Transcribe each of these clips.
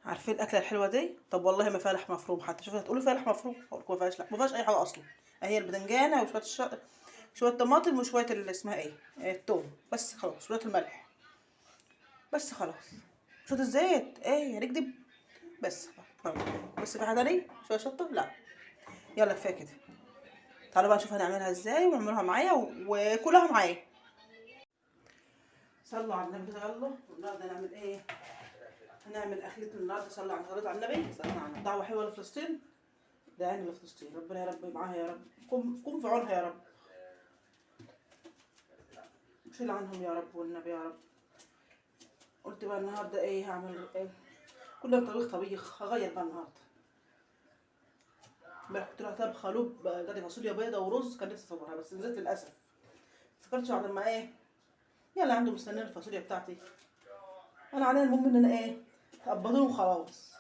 عارفين الاكله الحلوه دي؟ طب والله ما فيها لحمه مفروم حتى. شوفوا هتقولوا فيها لحمه مفروم، اقول لكم ما فيهاش لحمه، ما فيهاش اي حاجه اصلا. هي البدنجانه وشويه شويه طماطم وشويه اللي اسمها ايه، التوم بس خلاص، شويه الملح بس خلاص، شويه الزيت ايه هنكدب بس خلاص. بس في حاجه تاني شويه شطه؟ لا. يلا كفايه كده. تعالوا بقى نشوف هنعملها ازاي، واعملوها معايا وكلها معايا. صلوا على النبي كده يلا. النهارده هنعمل ايه؟ هنعمل اكلتنا النهارده. صلوا على النبي. صلوا على دعوه حلوه لفلسطين. دعينا لفلسطين، ربنا يا رب معاها يا رب، قم في عونها يا رب، شيل عنهم يا رب والنبي يا رب. قلت بقى النهارده ايه هعمل ايه؟ كل يوم طبيخ هغير بقى النهارده. امبارح كنت رايحه طبخه لوب بتاعتي فاصوليا بيضه ورز، كان نفسي اصورها بس نزلت للاسف. فكرتش بعد ما ايه، يلا عنده مستنيه الفاصوليا بتاعتي. انا عليا المهم ان انا ايه، تقبضوني وخلاص.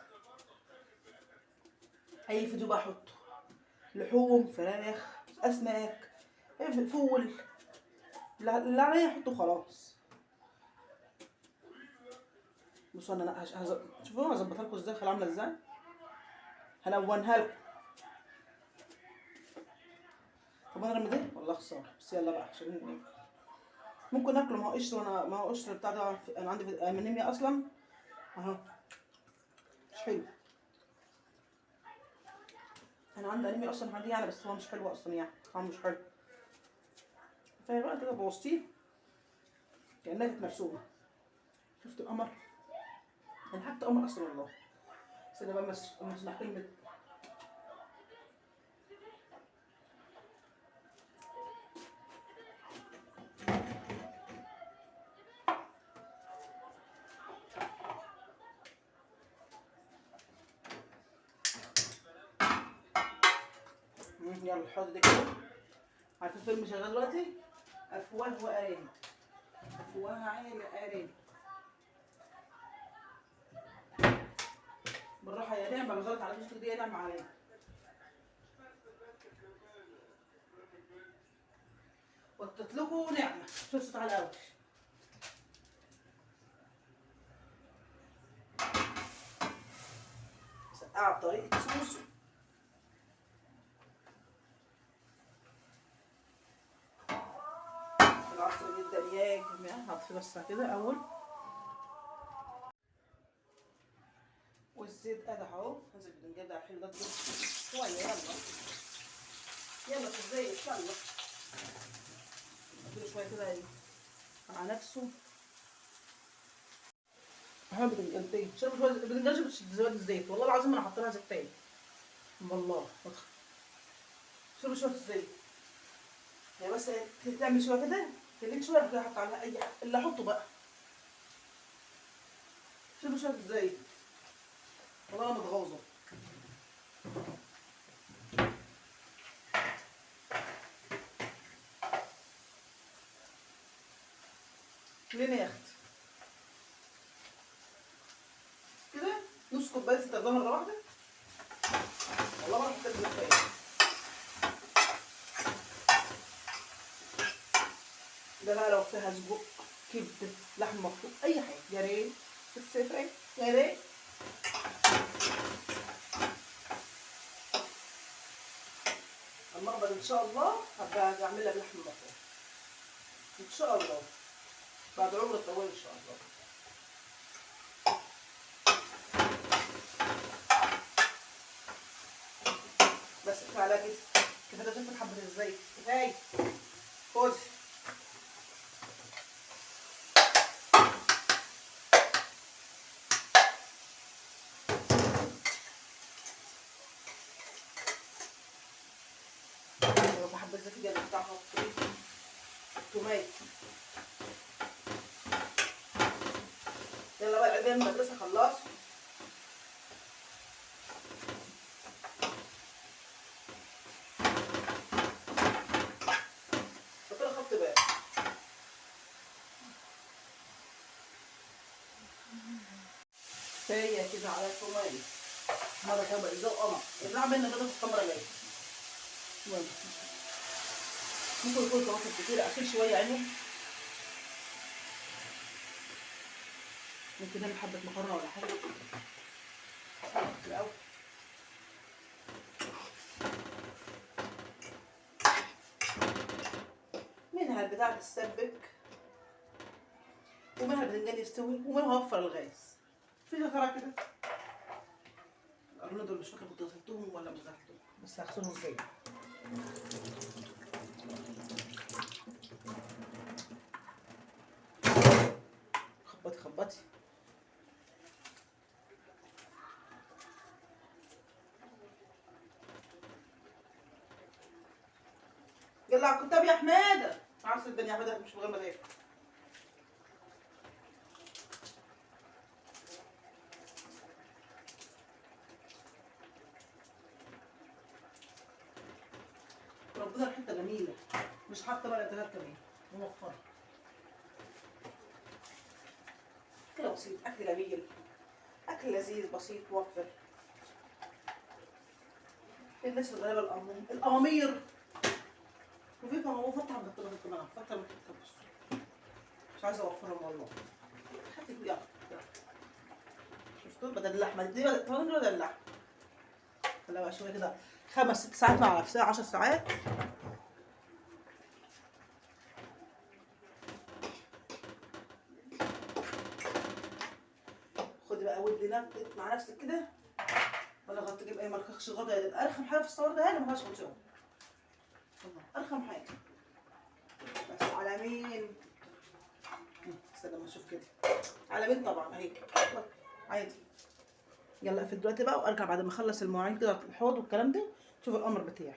اي فيديو بقى احطه، لحوم فراخ اسماك فول، اللي عليا احطه خلاص. بصوا انا شوفوا هظبطها لكم ازاي، خليها عامله ازاي، هلونها لكم. طب انا ارمي ده والله خساره، بس يلا بقى عشان ممكن ناكله. ما هو قشر، وانا ما هو قشر بتاع ده، انا عندي انيميا اصلا اهو، مش حلو. انا عندي انيميا اصلا عندي يعني، بس هو مش حلو اصلا يعني، هو مش حلو. فهي بقى كده بوظتيه كانها كانت مرسومه. شفت القمر؟ انا حتى قمر اصلا والله. بس انا بقى مسمع كلمه. يلا حط دي كده. عارفين فيلم شغال دلوقتي؟ افواه وارانب. افواه عين ارانب. بالراحه يا نعمه، بغلط على مشكلة دي يا نعمه عليا. وطت لكم نعمه. شوف تعالى الاول. سقعه بطريقه سوسو. العصر جدا يا جماعه. هطفي بس كده اول. والزيت قدح اهو. هنزل بالبتنجان ده الحلو ده شويه. يلا يلا في الزيت يلا. اديله شويه كده مع نفسه. بحب البتنجان. شرب شويه البتنجان، شرب زيت الزيت والله العظيم انا حاطه لها زيت تاني والله. شرب شويه الزيت يعني، بس تعمل شويه كده، خليك شويه كده احط عليها اي حاجه اللي احطه بقى. شرب شويه الزيت والله انا متغاظه. ليه يا اختي كده؟ نص كوبايه زيت تاخدها مره واحده والله ما انا حطيت زيت تاني. ده بقى لو فيها سجق، كبده، لحم مفروم، اي حاجه يا ريت. بس ايه يا ريت. اما اقبل ان شاء الله هبقى اعمل لها بلحم مفروم ان شاء الله، بعد عمر طويل ان شاء الله. بس كفايه عليها كده. كفايه تاكل حبه الزيت كفايه. خد. لو حبه الزيت كده بتاعها تومات. يلا بقى العيال المدرسه خلصوا. كده خدت بالي. كفايه كده على التومات. مره كده بقى زي القمر. ابلع مني كده في الكاميرا جايه. ممكن يكون طماطم كتير، اخير شويه عينهم. ممكن نعمل حبه مكرونه ولا حاجه. بتاعة تتسبك، ومنها البتنجان يستوي، ومنها اوفر الغاز. في ترى كده القرنين دول مش فاكره كنت غسلتهم ولا مش غسلتهم، بس هغسلهم تاني. خبطي خبطي. يلا على الكتاب يا حماده، عارفه الدنيا يا حماده مش مغمض ايه. ربنا الحته جميله، مش حاطه بقى الادوات كمان، موفره كده بسيط، اكل جميل، اكل لذيذ بسيط موفر. الناس الغلابه الامامير، وفي كمان فتحه مكتبه كمان، فتحه مكتبه بص، مش عايزه اوفرهم والله. حتى يلا شفتوا بدل اللحمه دي بدل اللحمه. خليها بقى شويه كده 5 6 ساعات مع نفسها، 10 ساعات. خدي بقى ودي مع نفسك كده، ولا غلط تجيب اي ملكخش غدا. ارخم حاجه في الصور ده اللي ما فيهاش غلطه، ارخم حاجه. بس على مين؟ استنى ما اشوف كده، على مين طبعا اهي عادي. يلا اقفل دلوقتي بقى وارجع بعد ما اخلص المواعين كده الحوض والكلام ده، شوف الامر بتاعي.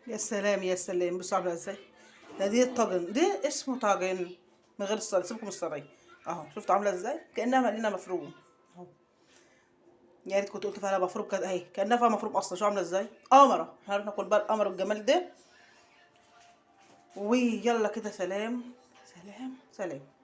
يا سلام يا سلام، بصوا عامله ازاي. ده دي الطاجن، ده اسمه طاجن من غير الصلصه، سيبكم الصلصه اهو. شفتوا عامله ازاي؟ كانها مقلينا مفروم اهو. يا ريت كنت قلت فيها مفروم كده اهي، كانها فيها مفروم اصلا. شو عامله ازاي؟ قمره. احنا هنروح ناكل بقى القمر والجمال ده. ويلا كده، سلام سلام سلام.